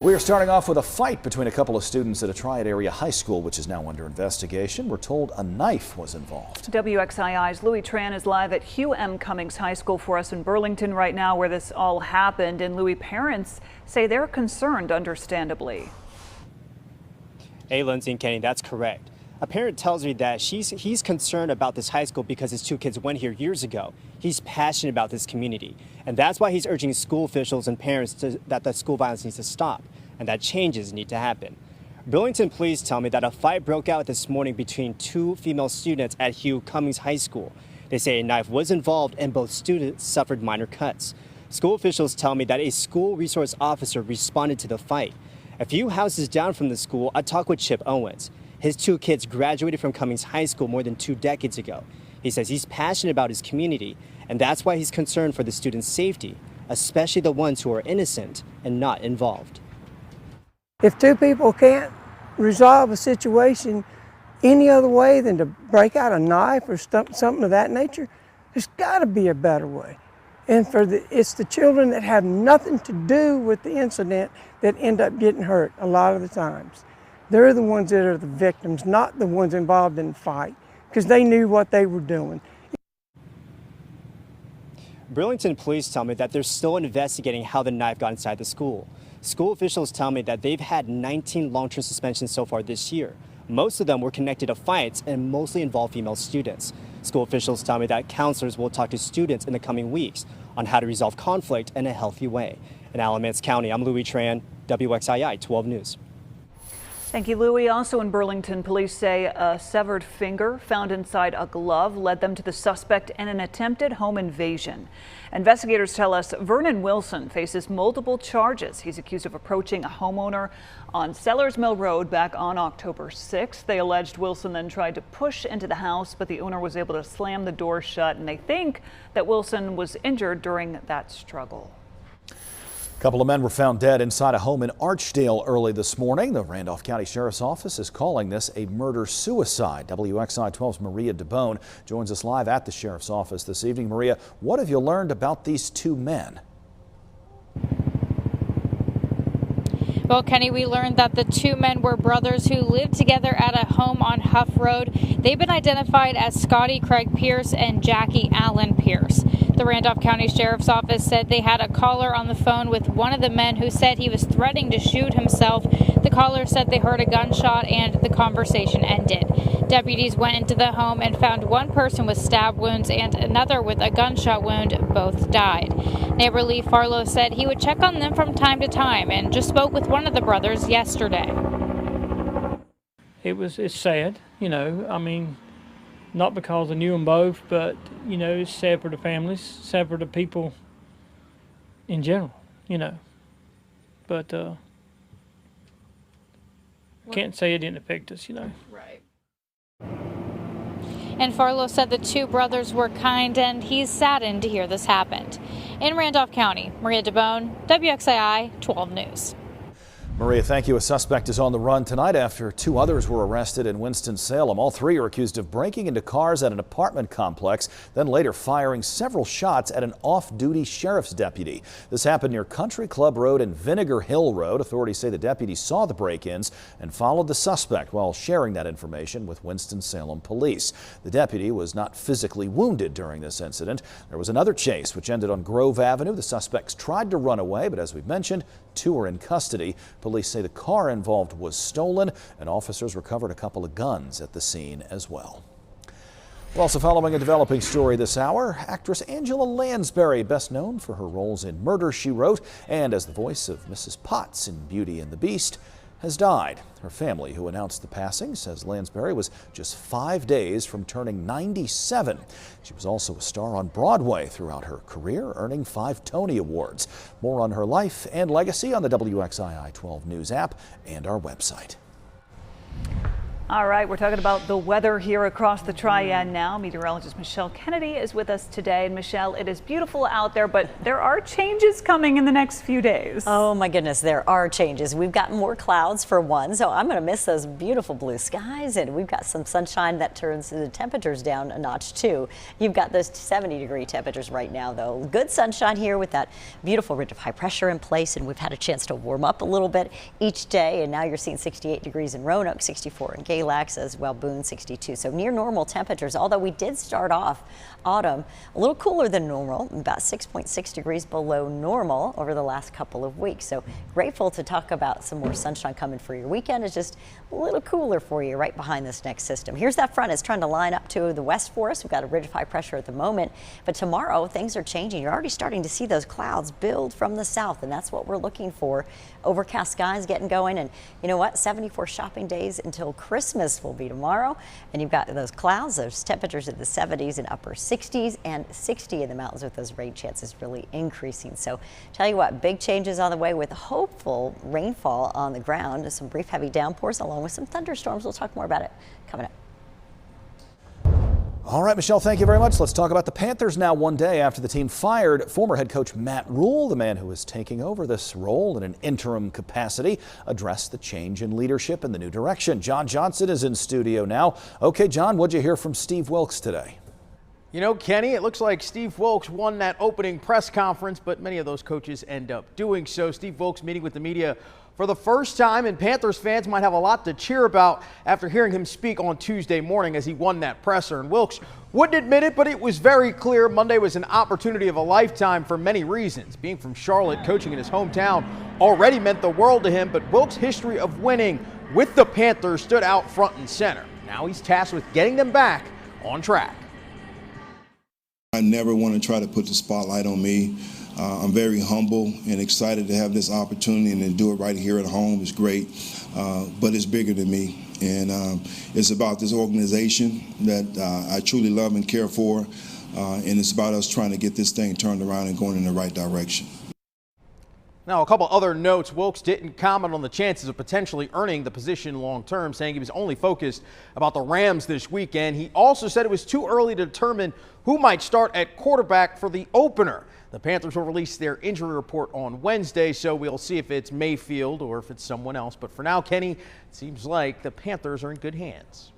We are starting off with a fight between a couple of students at a Triad area high school, which is now under investigation. We're told a knife was involved. WXII's Louis Tran is live at Hugh M. Cummings High School for us in Burlington right now, where this all happened. And Louis, parents say they're concerned, understandably. Hey, Lindsay and Kenny, that's correct. A parent tells me that he's concerned about this high school because his two kids went here years ago. He's passionate about this community, and that's why he's urging school officials and parents that the school violence needs to stop and that changes need to happen. Burlington police tell me that a fight broke out this morning between two female students at Hugh Cummings High School. They say a knife was involved and both students suffered minor cuts. School officials tell me that a school resource officer responded to the fight. A few houses down from the school, I talked with Chip Owens. His two kids graduated from Cummings High School more than 2 decades ago. He says he's passionate about his community, and that's why he's concerned for the students' safety, especially the ones who are innocent and not involved. If two people can't resolve a situation any other way than to break out a knife or something of that nature, there's got to be a better way. And it's the children that have nothing to do with the incident that end up getting hurt a lot of the times. They're the ones that are the victims, not the ones involved in the fight, because they knew what they were doing. Burlington police tell me that they're still investigating how the knife got inside the school. School officials tell me that they've had 19 long-term suspensions so far this year. Most of them were connected to fights and mostly involved female students. School officials tell me that counselors will talk to students in the coming weeks on how to resolve conflict in a healthy way. In Alamance County, I'm Louis Tran, WXII 12 News. Thank you, Louis. Also in Burlington, police say a severed finger found inside a glove led them to the suspect in an attempted home invasion. Investigators tell us Vernon Wilson faces multiple charges. He's accused of approaching a homeowner on Sellers Mill Road back on October 6th. They alleged Wilson then tried to push into the house, but the owner was able to slam the door shut, and they think that Wilson was injured during that struggle. A couple of men were found dead inside a home in Archdale early this morning. The Randolph County Sheriff's Office is calling this a murder-suicide. WXI 12's Maria DeBone joins us live at the Sheriff's Office this evening. Maria, what have you learned about these two men? Well, Kenny, we learned that the two men were brothers who lived together at a home on Huff Road. They've been identified as Scotty Craig Pierce and Jackie Allen Pierce. The Randolph County Sheriff's Office said they had a caller on the phone with one of the men who said he was threatening to shoot himself. The caller said they heard a gunshot and the conversation ended. Deputies went into the home and found one person with stab wounds and another with a gunshot wound. Both died. Neighbor Lee Farlow said he would check on them from time to time and just spoke with one of the brothers yesterday. It's sad, I mean, not because I knew them both, but, it's sad for the families, sad for the people in general, But can't say it didn't affect us, Right. And Farlow said the two brothers were kind, and he's saddened to hear this happened. In Randolph County, Maria DeBone, WXII 12 News. Maria, thank you. A suspect is on the run tonight after two others were arrested in Winston-Salem. All three are accused of breaking into cars at an apartment complex, then later firing several shots at an off-duty sheriff's deputy. This happened near Country Club Road and Vinegar Hill Road. Authorities say the deputy saw the break-ins and followed the suspect while sharing that information with Winston-Salem police. The deputy was not physically wounded during this incident. There was another chase which ended on Grove Avenue. The suspects tried to run away, but as we've mentioned, two are in custody. Police say the car involved was stolen, and officers recovered a couple of guns at the scene as well. We're also following a developing story this hour. Actress Angela Lansbury, best known for her roles in Murder, She Wrote and as the voice of Mrs. Potts in Beauty and the Beast, has died. Her family, who announced the passing, says Lansbury was just 5 days from turning 97. She was also a star on Broadway throughout her career, earning 5 Tony Awards. More on her life and legacy on the WXII 12 News app and our website. All right, we're talking about the weather here across the Triad now. Meteorologist Michelle Kennedy is with us today. And Michelle, it is beautiful out there, but there are changes coming in the next few days. Oh my goodness, there are changes. We've got more clouds for one, so I'm going to miss those beautiful blue skies, and we've got some sunshine that turns the temperatures down a notch too. You've got those 70-degree temperatures right now, though. Good sunshine here with that beautiful ridge of high pressure in place, and we've had a chance to warm up a little bit each day, and now you're seeing 68 degrees in Roanoke, 64 in Galax as well, Boone 62. So near normal temperatures, although we did start off autumn a little cooler than normal, about 6.6 degrees below normal over the last couple of weeks. So grateful to talk about some more sunshine coming for your weekend. It's just a little cooler for you right behind this next system. Here's that front. It's trying to line up to the west for us. We've got a ridge of high pressure at the moment, but tomorrow things are changing. You're already starting to see those clouds build from the south, and that's what we're looking for. Overcast skies getting going, and you know what? 74 shopping days until Christmas will be tomorrow, and you've got those clouds, those temperatures in the 70s and upper 60s, and 60 in the mountains with those rain chances really increasing. So tell you what, big changes on the way with hopeful rainfall on the ground, some brief heavy downpours along with some thunderstorms. We'll talk more about it coming up. All right, Michelle, thank you very much. Let's talk about the Panthers now, one day after the team fired former head coach Matt Rhule. The man who is taking over this role in an interim capacity addressed the change in leadership and the new direction. John Johnson is in studio now. Okay, John, what'd you hear from Steve Wilks today? You know, Kenny, it looks like Steve Wilks won that opening press conference, but many of those coaches end up doing so. Steve Wilks meeting with the media for the first time, and Panthers fans might have a lot to cheer about after hearing him speak on Tuesday morning as he won that presser. And Wilks wouldn't admit it, but it was very clear Monday was an opportunity of a lifetime for many reasons. Being from Charlotte, coaching in his hometown already meant the world to him, but Wilks' history of winning with the Panthers stood out front and center. Now he's tasked with getting them back on track. I never want to try to put the spotlight on me. I'm very humble and excited to have this opportunity, and to do it right here at home is great, but it's bigger than me. And it's about this organization that I truly love and care for, and it's about us trying to get this thing turned around and going in the right direction. Now, a couple other notes. Wilks didn't comment on the chances of potentially earning the position long term, saying he was only focused about the Rams this weekend. He also said it was too early to determine who might start at quarterback for the opener. The Panthers will release their injury report on Wednesday, so we'll see if it's Mayfield or if it's someone else. But for now, Kenny, it seems like the Panthers are in good hands.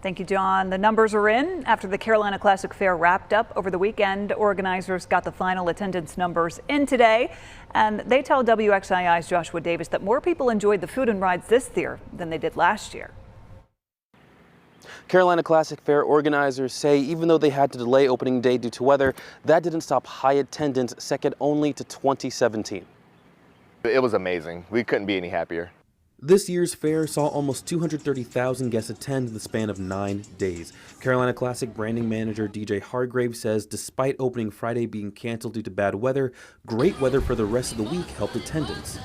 Thank you, John. The numbers are in after the Carolina Classic Fair wrapped up over the weekend. Organizers got the final attendance numbers in today, and they tell WXII's Joshua Davis that more people enjoyed the food and rides this year than they did last year. Carolina Classic Fair organizers say even though they had to delay opening day due to weather, that didn't stop high attendance, second only to 2017. It was amazing. We couldn't be any happier. This year's fair saw almost 230,000 guests attend in the span of 9 days. Carolina Classic branding manager DJ Hargrave says despite opening Friday being canceled due to bad weather, great weather for the rest of the week helped attendance.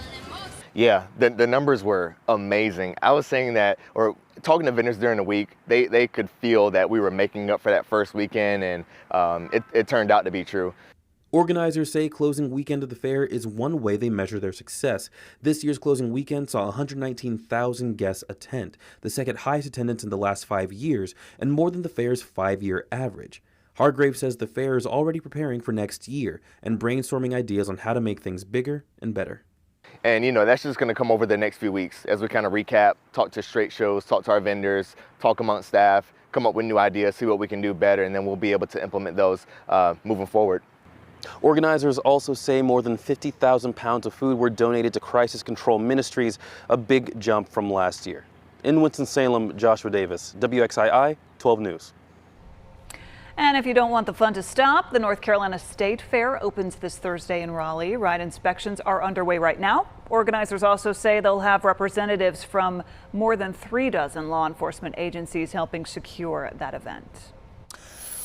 Yeah, the numbers were amazing. I was saying that, or talking to vendors during the week, they could feel that we were making up for that first weekend, and it turned out to be true. Organizers say closing weekend of the fair is one way they measure their success. This year's closing weekend saw 119,000 guests attend, the second highest attendance in the last 5 years, and more than the fair's 5-year average. Hargrave says the fair is already preparing for next year and brainstorming ideas on how to make things bigger and better. And, you know, that's just going to come over the next few weeks as we kind of recap, talk to straight shows, talk to our vendors, talk amongst staff, come up with new ideas, see what we can do better, and then we'll be able to implement those moving forward. Organizers also say more than 50,000 pounds of food were donated to Crisis Control Ministries, a big jump from last year. In Winston-Salem, Joshua Davis, WXII 12 News. And if you don't want the fun to stop, the North Carolina State Fair opens this Thursday in Raleigh. Ride inspections are underway right now. Organizers also say they'll have representatives from more than 3 dozen law enforcement agencies helping secure that event.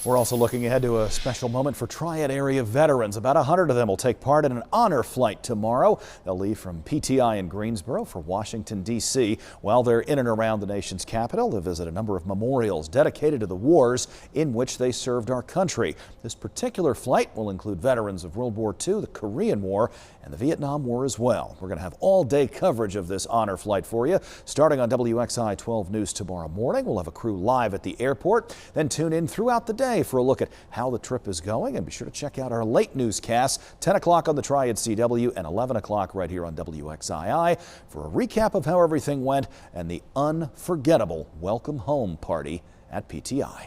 We're also looking ahead to a special moment for Triad area veterans. About 100 of them will take part in an honor flight tomorrow. They'll leave from PTI in Greensboro for Washington, D.C. While they're in and around the nation's capital, they'll visit a number of memorials dedicated to the wars in which they served our country. This particular flight will include veterans of World War II, the Korean War, and the Vietnam War as well. We're going to have all-day coverage of this honor flight for you. Starting on WXI 12 News tomorrow morning, we'll have a crew live at the airport. Then tune in throughout the day for a look at how the trip is going, and be sure to check out our late newscasts, 10 o'clock on the Triad CW and 11 o'clock right here on WXII for a recap of how everything went and the unforgettable welcome home party at PTI.